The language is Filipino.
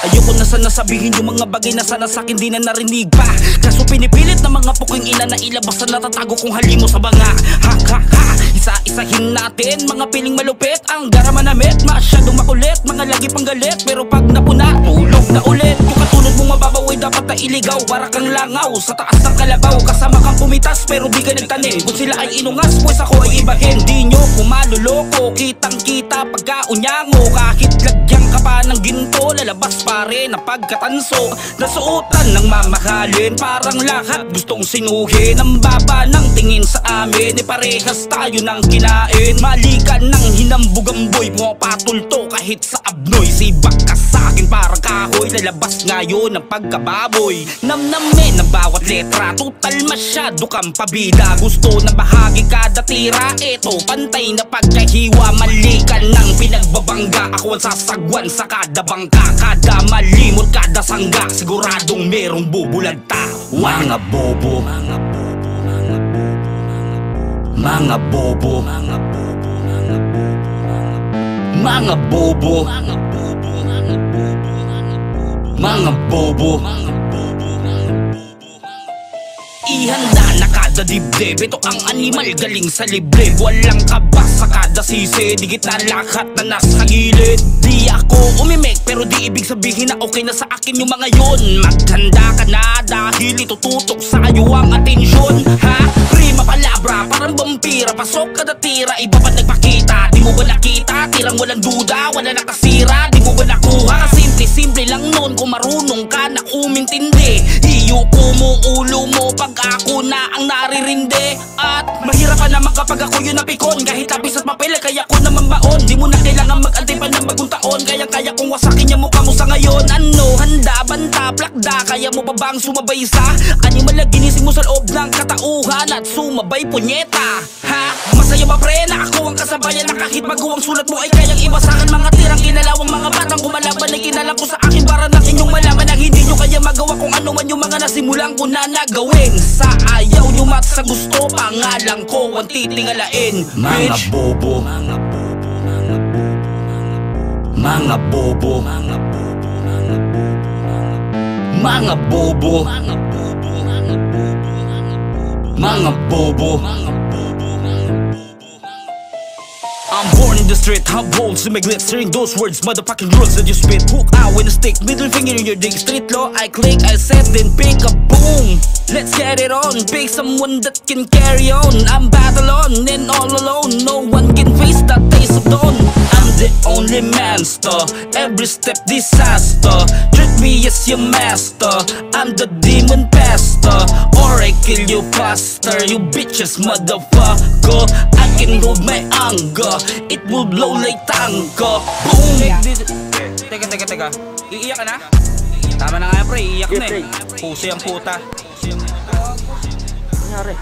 Ayoko na sana sabihin yung mga bagay na sana sa'kin di na narinig pa. Kaso pinipilit na mga puking ina na ilabas na natatago kong halimo sa banga. Ha ha ha, isa-isahin natin mga piling malupit. Ang garaman namit, masyadong makulit. Mga lagi pang galit, pero pag napuna, tulog na ulit. Yung katulad mong mababaw ay dapat na iligaw. Para kang langaw sa taas ng kalabaw. Kasama kang pumitas pero di ka nagtanim. Kung sila ay inungas, pues ako ay ibahin. Di nyo kumaluloko, kitang kita pagkaunyango. Kahit lagyan ka pa ng ginto, lalabas pa rin ang pagkatanso. Nasuotan ng mamahalin, parang lahat gustong sinuhin. Ang baba ng tingin sa amin, parehas tayo ng kinain. Mali ka ng hinambugamboy, pumapatulto kahit sa abnoy. Sibak ka sa'kin parang kahoy, lalabas ngayon ang pagkababoy. Namnamin ang bawat letra, total masyado kang pabida. Gusto na bahagi kada tira, eto pantay na pagkahiwa. Mali ka ng pinagbabangga, ako ang sasagwan sa kada bangka. Kada malimot, kada sangga, siguradong merong bubulagta. Mga bobo, mga bobo, mga bobo, mga bobo, mga bobo, mga bobo, mga bobo. Ihanda na kada dibdib, ito ang animal galing sa liblib. Walang kabas sa kada sisi, digit na lahat na nasa gilid. Di ako umimek pero di ibig sabihin na okay na sa akin yung mga yun. Maghanda ka na dahil itututok sa'yo ang atensyon. Ha? Prima palabra, parang vampira, pasok kada tira, iba pa nagpakita. Di mo ba nakita? Tirang walang duda, wala nakasira. Di mo ba nakuha? Simple-simple lang nun kung marunong ka na umintindi. Iyuko mo ulo mo pag ako na ang naririndi. At mahirap pa naman kapag ako yun napikon. Kahit labis at papel kaya ko naman baon. Di mo na kailangan mag-antay pa ng bagong taon. Kaya kung wasakin niya mukha mo sa ngayon. Ano, handa, banta, plakda. Kaya mo pa bang sumabay sa animal na ginising mo sa loob ng katauhan at sumabay punyeta? Ha? Masaya ba pre na ako ang kasabayan na kahit bago ang sulat mo ay kayang ibasahan. Mga tirang kinalawang mga batang kumalaban ay kinalang ko sa akin para lang inyong malaman na hindi nyo kaya magawa kung ano man yung mga nasimulan ko na nagawin. Sa ayaw nyo mat sa gusto, pangalan ko ang titingalain. Mga bobo, mga bobo, mga bobo, mga bobo, mga bobo, mga bobo, mga bobo. I'm born in the street, I'm bold, so make glittering those words, motherfucking rules that you spit. Hook out with a stick, middle finger in your dick. Street law, I click, I set, then pick a boom. Let's get it on, pick someone that can carry on. I'm battle on, and all alone, no one can face that taste of dawn. I'm the only monster, every step disaster. Treat me as your master, I'm the demon pastor. Or I kill you faster, you bitches motherfucker. I can hold my anger, it will blow like tango. Boom! Teka, iiyak ka na? Tama na nga pre, iiyak na eh. Pusi ang puta. Nangyari?